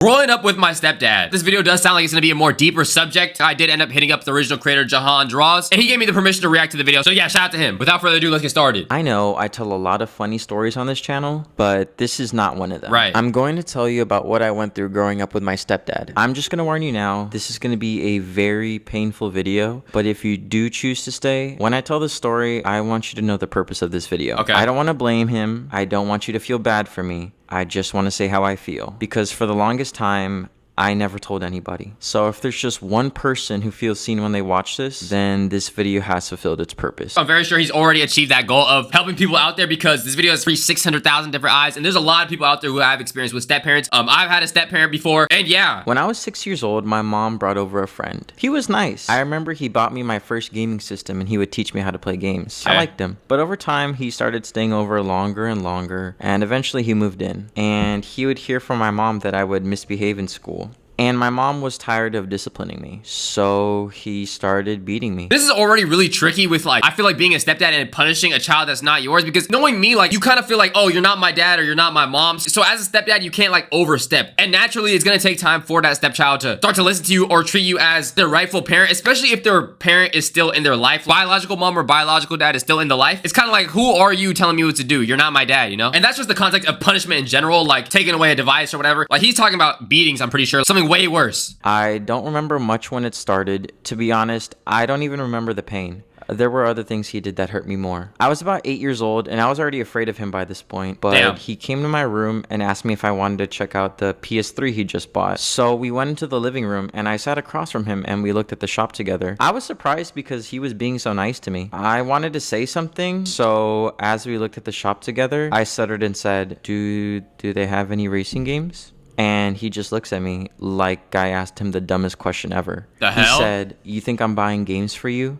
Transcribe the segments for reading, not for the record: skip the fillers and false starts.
Growing up with my stepdad. This video does sound like it's gonna be a more deeper subject. I did end up hitting up the original creator, Jahan Draws, and he gave me the permission to react to the video. So yeah, shout out to him. Without further ado, let's get started. I know I tell a lot of funny stories on this channel, but this is not one of them. Right. I'm going to tell you about what I went through growing up with my stepdad. I'm just gonna warn you now, this is gonna be a very painful video, but if you do choose to stay, when I tell this story, I want you to know the purpose of this video. Okay. I don't want to blame him. I don't want you to feel bad for me. I just want to say how I feel. Because for the longest time, I never told anybody. So if there's just one person who feels seen when they watch this, then this video has fulfilled its purpose. I'm very sure he's already achieved that goal of helping people out there because this video has reached 600,000 different eyes, and there's a lot of people out there who have experience with step parents. I've had a step parent before, and yeah. When I was 6 years old, my mom brought over a friend. He was nice. I remember he bought me my first gaming system and he would teach me how to play games. Okay. I liked him. But over time, he started staying over longer and longer, and eventually he moved in. And he would hear from my mom that I would misbehave in school. And my mom was tired of disciplining me, so he started beating me. This is already really tricky with like, I feel like being a stepdad and punishing a child that's not yours, because knowing me, like, you kind of feel like, oh, you're not my dad or you're not my mom. So as a stepdad, you can't like overstep. And naturally, it's gonna take time for that stepchild to start to listen to you or treat you as their rightful parent, especially if their parent is still in their life. Biological mom or biological dad is still in the life. It's kind of like, who are you telling me what to do? You're not my dad, you know? And that's just the context of punishment in general, like taking away a device or whatever. Like he's talking about beatings, I'm pretty sure. Something way worse. I don't remember much when it started. To be honest, I don't even remember the pain. There were other things he did that hurt me more. I was about 8 years old and I was already afraid of him by this point, but Damn. He came to my room and asked me if I wanted to check out the PS3 he just bought. So we went into the living room and I sat across from him and we looked at the shop together. I was surprised because he was being so nice to me. I wanted to say something, so as we looked at the shop together, I stuttered and said, do they have any racing games? And he just looks at me like I asked him the dumbest question ever. The hell? He said, "You think I'm buying games for you?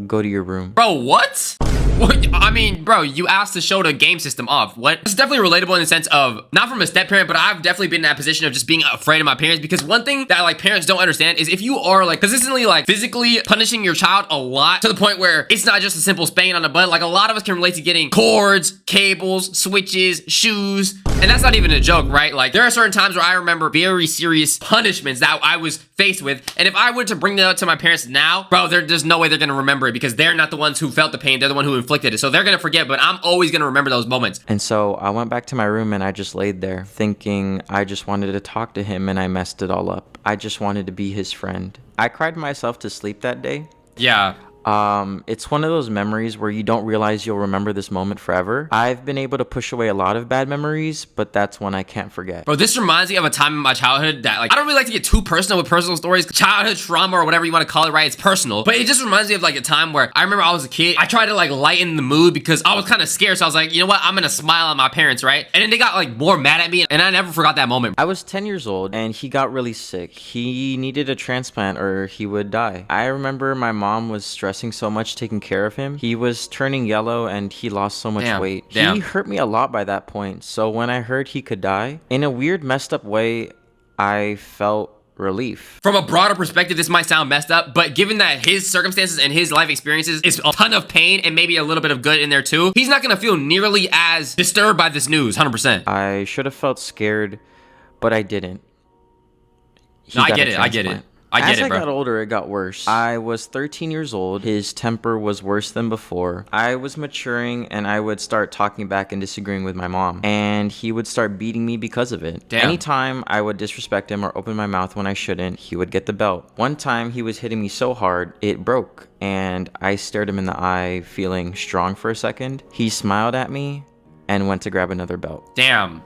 Go to your room." Bro, what? What? I mean, bro, you asked to show the game system off. What? It's definitely relatable in the sense of, not from a step parent, but I've definitely been in that position of just being afraid of my parents, because one thing that like parents don't understand is if you are like consistently like physically punishing your child a lot to the point where it's not just a simple spanking on the butt, like a lot of us can relate to getting cords, cables, switches, shoes, and that's not even a joke, right? Like there are certain times where I remember very serious punishments that I was faced with, and if I were to bring that up to my parents now, bro, there's no way they're gonna remember it because they're not the ones who felt the pain, they're the one who inflicted it, so they're gonna forget, but I'm always gonna remember those moments. And so I went back to my room and I just laid there thinking I just wanted to talk to him and I messed it all up. I just wanted to be his friend. I cried myself to sleep that day. Yeah. It's one of those memories where you don't realize you'll remember this moment forever. I've been able to push away a lot of bad memories, but that's one I can't forget. Bro, this reminds me of a time in my childhood that, like, I don't really like to get too personal with personal stories. Childhood trauma or whatever you want to call it, right? It's personal. But it just reminds me of, like, a time where I remember I was a kid. I tried to, like, lighten the mood because I was kind of scared. So I was like, you know what? I'm going to smile at my parents, right? And then they got, like, more mad at me. And I never forgot that moment. I was 10 years old and he got really sick. He needed a transplant or he would die. I remember my mom was stressing so much taking care of him. He was turning yellow and he lost so much weight. Damn. He hurt me a lot by that point. So when I heard he could die, in a weird messed up way, I felt relief. From a broader perspective, this might sound messed up, but given that his circumstances and his life experiences is a ton of pain and maybe a little bit of good in there too, he's not gonna feel nearly as disturbed by this news, 100%. I should have felt scared, but I didn't. No, I get it, I get it. As I got older, it got worse. I was 13 years old. His temper was worse than before. I was maturing and I would start talking back and disagreeing with my mom. And he would start beating me because of it. Damn. Anytime I would disrespect him or open my mouth when I shouldn't, he would get the belt. One time he was hitting me so hard, it broke. And I stared him in the eye, feeling strong for a second. He smiled at me and went to grab another belt. Damn.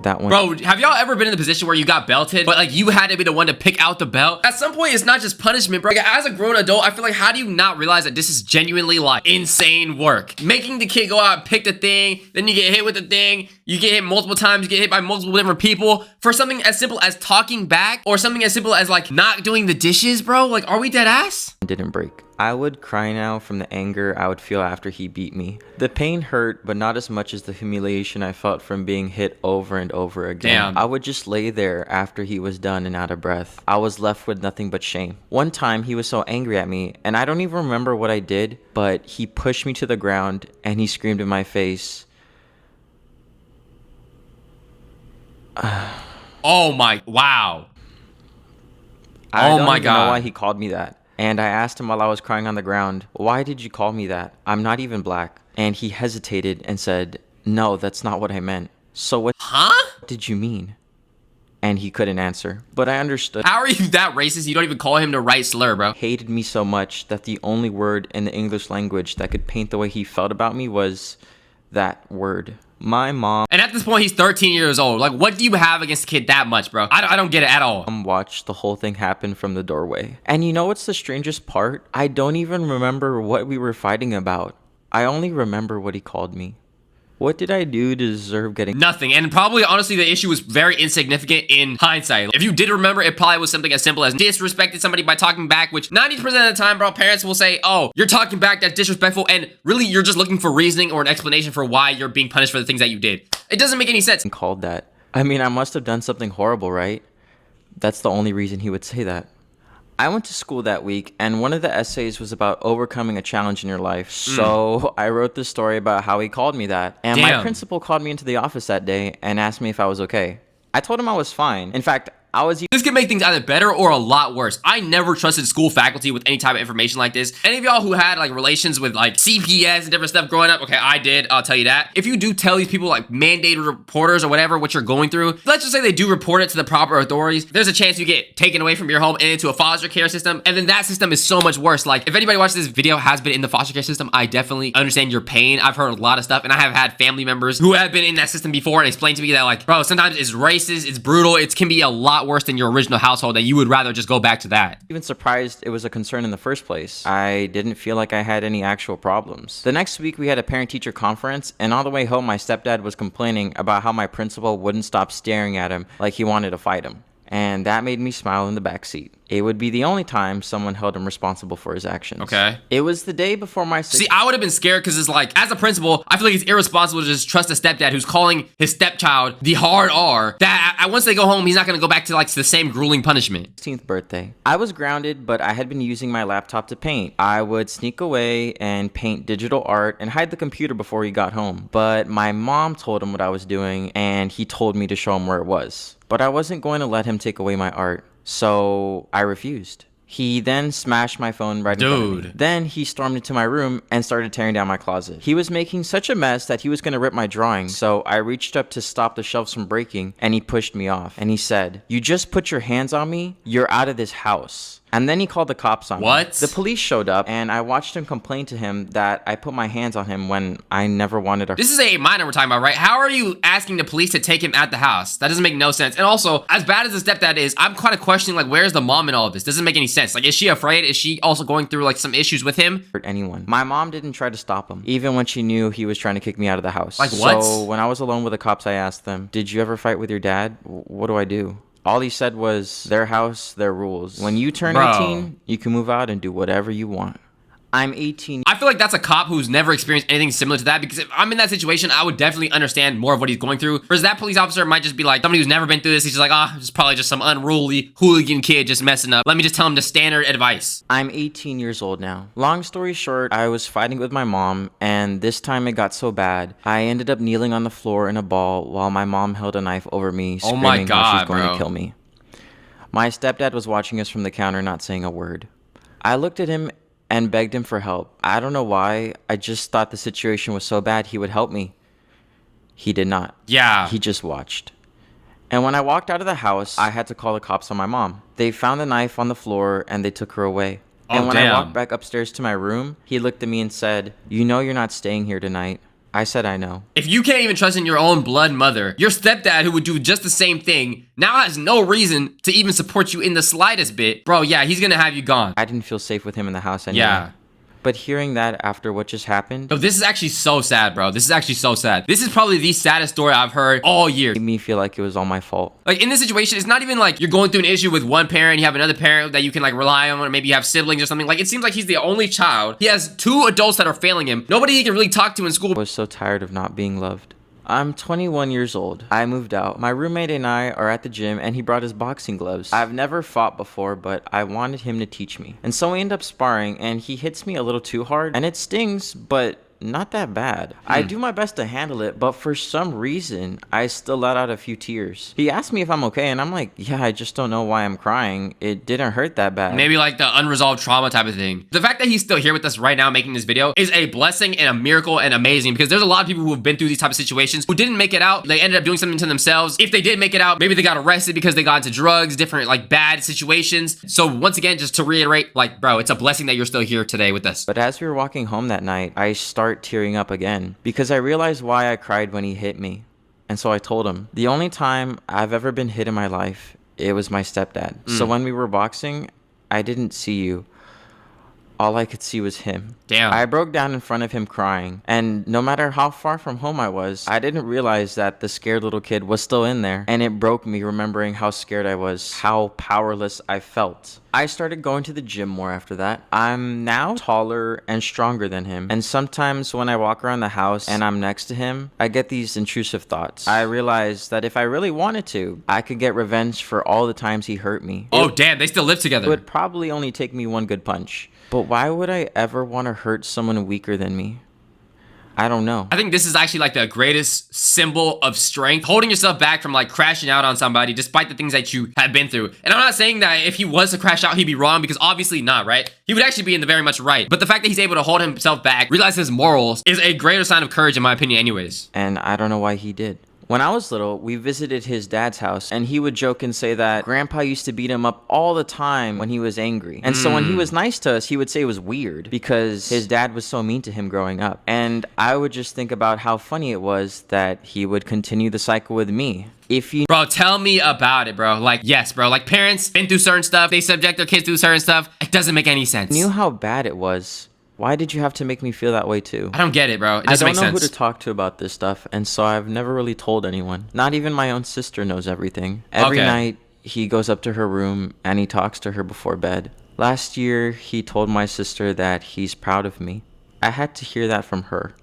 That one. Bro, have y'all ever been in the position where you got belted, but like you had to be the one to pick out the belt? At some point, it's not just punishment, bro. Like, as a grown adult, I feel like, how do you not realize that this is genuinely like insane work? Making the kid go out and pick the thing, then you get hit with the thing, you get hit multiple times, you get hit by multiple different people for something as simple as talking back or something as simple as like not doing the dishes, bro. Like, are we dead ass? Didn't break. I would cry now from the anger I would feel after he beat me. The pain hurt, but not as much as the humiliation I felt from being hit over and over again. Damn. I would just lay there after he was done and out of breath. I was left with nothing but shame. One time he was so angry at me, and I don't even remember what I did, but he pushed me to the ground and he screamed in my face, Oh my, wow. I Oh don't my even know why God. he called me that. And I asked him while I was crying on the ground, why did you call me that? I'm not even black. And he hesitated and said, no, that's not what I meant. So what Huh? did you mean? And he couldn't answer. But I understood. How are you that racist? You don't even call him the right slur, bro. He hated me so much that the only word in the English language that could paint the way he felt about me was that word. My mom And at this point, he's 13 years old. Like, what do you have against a kid that much, bro? I don't get it at all. watched the whole thing happen from the doorway. And you know what's the strangest part? I don't even remember what we were fighting about. I only remember what he called me. What did I do to deserve getting Nothing. And probably, honestly, the issue was very insignificant in hindsight. If you did remember, it probably was something as simple as disrespected somebody by talking back, which 90% of the time, bro, parents will say, oh, you're talking back, that's disrespectful. And really, you're just looking for reasoning or an explanation for why you're being punished for the things that you did. It doesn't make any sense. called that? I mean, I must have done something horrible, right? That's the only reason he would say that. I went to school that week, and one of the essays was about overcoming a challenge in your life. So I wrote this story about how he called me that. And my Damn. principal called me into the office that day and asked me if I was okay. I told him I was fine. In fact, I was This could make things either better or a lot worse. I never trusted school faculty with any type of information like this. Any of y'all who had like relations with like CPS and different stuff growing up, okay, I did, I'll tell you that. If you do tell these people like mandated reporters or whatever what you're going through, let's just say they do report it to the proper authorities, there's a chance you get taken away from your home and into a foster care system, and then that system is so much worse. Like, if anybody watching this video has been in the foster care system, I definitely understand your pain. I've heard a lot of stuff, and I have had family members who have been in that system before and explained to me that like, bro, sometimes it's racist, it's brutal, it can be a lot worse than your original household, and you would rather just go back to that. even surprised it was a concern in the first place. I didn't feel like I had any actual problems. The next week, we had a parent-teacher conference, and on the way home, my stepdad was complaining about how my principal wouldn't stop staring at him like he wanted to fight him. And that made me smile in the backseat. It would be the only time someone held him responsible for his actions. Okay. It was the day before my See, I would have been scared because it's like, as a principal, I feel like it's irresponsible to just trust a stepdad who's calling his stepchild the hard R, that once they go home, he's not going to go back to like the same grueling punishment. 16th birthday. I was grounded, but I had been using my laptop to paint. I would sneak away and paint digital art and hide the computer before he got home. But my mom told him what I was doing, and he told me to show him where it was. But I wasn't going to let him take away my art, so I refused. He then smashed my phone right in front of me. Dude. Then he stormed into my room and started tearing down my closet. He was making such a mess that he was going to rip my drawings, so I reached up to stop the shelves from breaking, and he pushed me off. And he said, "You just put your hands on me, you're out of this house." And then he called the cops on me. What? The police showed up, and I watched him complain to him that I put my hands on him when I never wanted to. This is a minor we're talking about, right? How are you asking the police to take him at the house? That doesn't make no sense. And also, as bad as the stepdad is, I'm kind of questioning, like, where's the mom in all of this? Doesn't make any sense. Like, is she afraid? Is she also going through, like, some issues with him? Hurt anyone. My mom didn't try to stop him, even when she knew he was trying to kick me out of the house. Like what? So when I was alone with the cops, I asked them, "Did you ever fight with your dad? What do I do?" All he said was, "Their house, their rules. When you turn Bro. 18, you can move out and do whatever you want." I'm 18. I feel like that's a cop who's never experienced anything similar to that, because if I'm in that situation, I would definitely understand more of what he's going through. Whereas that police officer might just be like somebody who's never been through this. He's just like, it's probably just some unruly hooligan kid just messing up. Let me just tell him the standard advice. I'm 18 years old now. Long story short, I was fighting with my mom, and this time it got so bad, I ended up kneeling on the floor in a ball while my mom held a knife over me, Oh screaming my how God, she's going bro. to kill me. My stepdad was watching us from the counter, not saying a word. I looked at him and begged him for help. I don't know why, I just thought the situation was so bad he would help me. He did not. Yeah. He just watched. And when I walked out of the house, I had to call the cops on my mom. They found the knife on the floor and they took her away. Oh, And when damn. I walked back upstairs to my room, he looked at me and said, "You know you're not staying here tonight." I said, "I know." If you can't even trust in your own blood mother, your stepdad, who would do just the same thing, now has no reason to even support you in the slightest bit. Bro, yeah, he's gonna have you gone. I didn't feel safe with him in the house anymore. Yeah. But hearing that after what just happened No, this is actually so sad, bro. This is actually so sad. This is probably the saddest story I've heard all year. made me feel like it was all my fault. Like, in this situation, it's not even like you're going through an issue with one parent, you have another parent that you can like rely on, or maybe you have siblings or something. Like, it seems like he's the only child. He has two adults that are failing him. Nobody he can really talk to in school. I was so tired of not being loved. I'm 21 years old. I moved out. My roommate and I are at the gym, and he brought his boxing gloves. I've never fought before, but I wanted him to teach me. And so we end up sparring, and he hits me a little too hard, and it stings, but not that bad. I do my best to handle it, but for some reason, I still let out a few tears. He asked me if I'm okay, and I'm like, yeah, I just don't know why I'm crying. It didn't hurt that bad. Maybe like the unresolved trauma type of thing. The fact that he's still here with us right now making this video is a blessing and a miracle and amazing, because there's a lot of people who have been through these type of situations who didn't make it out. They ended up doing something to themselves. If they did make it out, maybe they got arrested because they got into drugs, different like bad situations. So once again, just to reiterate, like, bro, it's a blessing that you're still here today with us. But as we were walking home that night, I start tearing up again because I realized why I cried when he hit me. And so I told him, the only time I've ever been hit in my life, it was my stepdad. So when we were boxing, I didn't see you. All I could see was him. Damn. I broke down in front of him crying. And no matter how far from home I was, I didn't realize that the scared little kid was still in there. And it broke me remembering how scared I was, how powerless I felt. I started going to the gym more after that. I'm now taller and stronger than him. And sometimes when I walk around the house and I'm next to him, I get these intrusive thoughts. I realize that if I really wanted to, I could get revenge for all the times he hurt me. Oh, damn, they still live together. It would probably only take me one good punch. But why would I ever want to hurt someone weaker than me? I don't know. I think this is actually like the greatest symbol of strength, holding yourself back from like crashing out on somebody despite the things that you have been through. And I'm not saying that if he was to crash out, he'd be wrong, because obviously not, right? He would actually be in the very much right. But the fact that he's able to hold himself back, realize his morals, is a greater sign of courage in my opinion anyways. And I don't know why he did. When I was little, we visited his dad's house, and he would joke and say that Grandpa used to beat him up all the time when he was angry. And so when he was nice to us, he would say it was weird because his dad was so mean to him growing up. And I would just think about how funny it was that he would continue the cycle with me. If you... Bro, tell me about it, bro. Like, yes, bro. Like, parents been through certain stuff. They subject their kids through certain stuff. It doesn't make any sense. knew how bad it was. Why did you have to make me feel that way too? I don't get it, bro. It doesn't make sense. I don't know who to talk to about this stuff, and so I've never really told anyone. Not even my own sister knows everything. Every night, he goes up to her room and he talks to her before bed. Last year, he told my sister that he's proud of me. I had to hear that from her.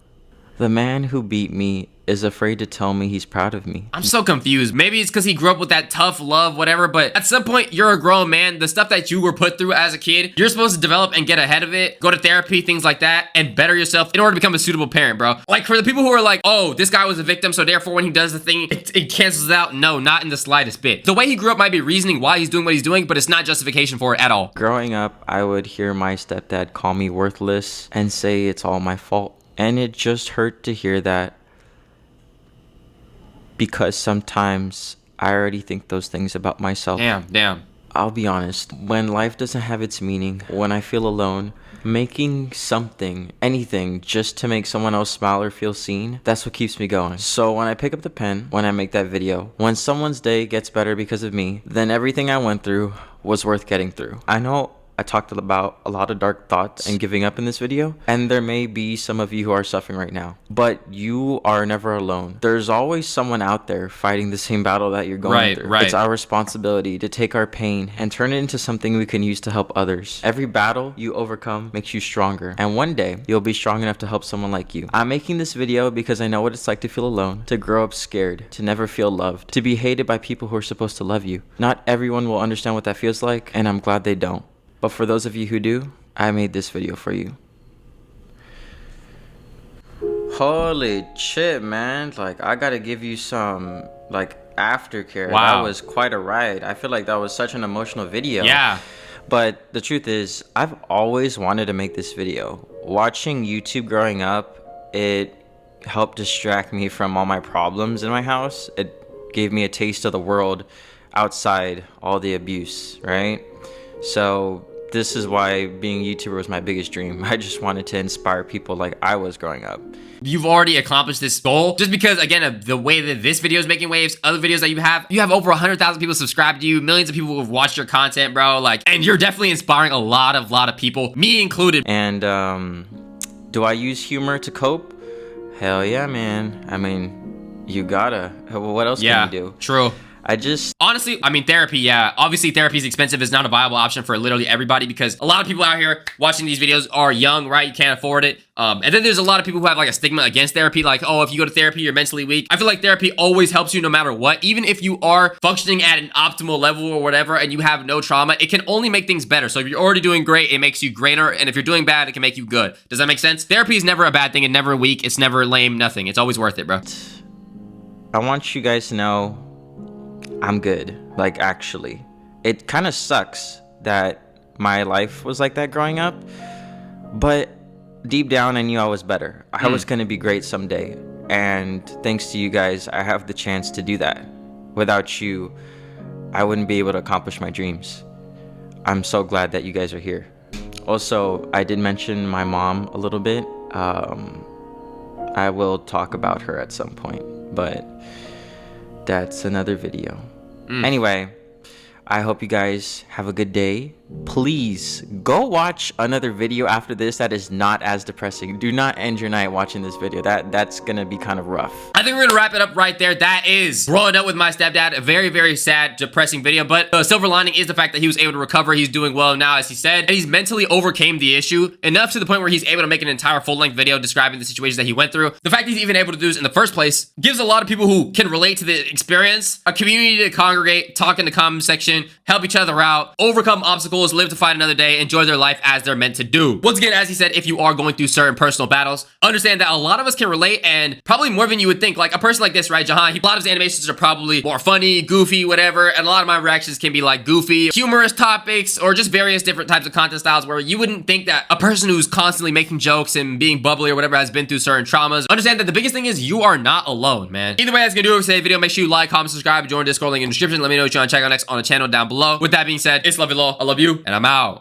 The man who beat me is afraid to tell me he's proud of me. I'm so confused. Maybe it's because he grew up with that tough love, whatever, but at some point, you're a grown man. The stuff that you were put through as a kid, you're supposed to develop and get ahead of it, go to therapy, things like that, and better yourself in order to become a suitable parent, bro. Like, for the people who are like, oh, this guy was a victim, so therefore when he does the thing, it cancels out. No, not in the slightest bit. The way he grew up might be reasoning why he's doing what he's doing, but it's not justification for it at all. Growing up, I would hear my stepdad call me worthless and say it's all my fault. And it just hurt to hear that, because sometimes I already think those things about myself. Damn. I'll be honest, when life doesn't have its meaning, when I feel alone, making something, anything, just to make someone else smile or feel seen, that's what keeps me going. So when I pick up the pen, when I make that video, when someone's day gets better because of me, then everything I went through was worth getting through. I know I talked about a lot of dark thoughts and giving up in this video, and there may be some of you who are suffering right now, but you are never alone. There's always someone out there fighting the same battle that you're going through. It's our responsibility to take our pain and turn it into something we can use to help others. Every battle you overcome makes you stronger, and one day you'll be strong enough to help someone like you. I'm making this video because I know what it's like to feel alone, to grow up scared, to never feel loved, to be hated by people who are supposed to love you. Not everyone will understand what that feels like, and I'm glad they don't. But for those of you who do, I made this video for you. Holy shit, man. Like, I gotta give you some, like, aftercare. Wow. That was quite a ride. I feel like that was such an emotional video. Yeah. But the truth is, I've always wanted to make this video. Watching YouTube growing up, it helped distract me from all my problems in my house. It gave me a taste of the world outside all the abuse, right? So this is why being a YouTuber was my biggest dream. I just wanted to inspire people like I was growing up. You've already accomplished this goal just because, again, of the way that this video is making waves. Other videos that you have over 100,000 people subscribed to you, millions of people who have watched your content, bro. Like, and you're definitely inspiring a lot of people, me included. And do I use humor to cope? Hell yeah, man. I mean, you gotta. What else can you do? True. Honestly, I mean, therapy, yeah. Obviously, therapy is expensive. It's not a viable option for literally everybody because a lot of people out here watching these videos are young, right? You can't afford it. And then there's a lot of people who have like a stigma against therapy, like, oh, if you go to therapy, you're mentally weak. I feel like therapy always helps you no matter what. Even if you are functioning at an optimal level or whatever and you have no trauma, it can only make things better. So if you're already doing great, it makes you greater. And if you're doing bad, it can make you good. Does that make sense? Therapy is never a bad thing. It's never weak. It's never lame. Nothing. It's always worth it, bro. I want you guys to know I'm good. Like, actually. It kind of sucks that my life was like that growing up. But deep down, I knew I was better. I was going to be great someday. And thanks to you guys, I have the chance to do that. Without you, I wouldn't be able to accomplish my dreams. I'm so glad that you guys are here. Also, I did mention my mom a little bit. I will talk about her at some point, but that's another video. Anyway, I hope you guys have a good day. Please go watch another video after this that is not as depressing. Do not end your night watching this video. That's gonna be kind of rough. I think we're gonna wrap it up right there. That is Growing Up with My Stepdad. A very, very sad, depressing video, but the silver lining is the fact that he was able to recover. He's doing well now, as he said, and he's mentally overcame the issue enough to the point where he's able to make an entire full-length video describing the situations that he went through. The fact he's even able to do this in the first place gives a lot of people who can relate to the experience a community to congregate, talk in the comment section, help each other out, overcome obstacles, live to fight another day, enjoy their life as they're meant to do. Once again, as he said, if you are going through certain personal battles, understand that a lot of us can relate, and probably more than you would think. Like a person like this, right, Jahan, a lot of his animations are probably more funny, goofy, whatever, and a lot of my reactions can be like goofy, humorous topics, or just various different types of content styles where you wouldn't think that a person who's constantly making jokes and being bubbly or whatever has been through certain traumas. Understand that the biggest thing is you are not alone, man. Either way, that's gonna do it for today's video. Make sure you like, comment, subscribe, join Discord, link in the description. Let me know what you want to check out next on the channel down below. With that being said, it's Love It Law. I love you, and I'm out.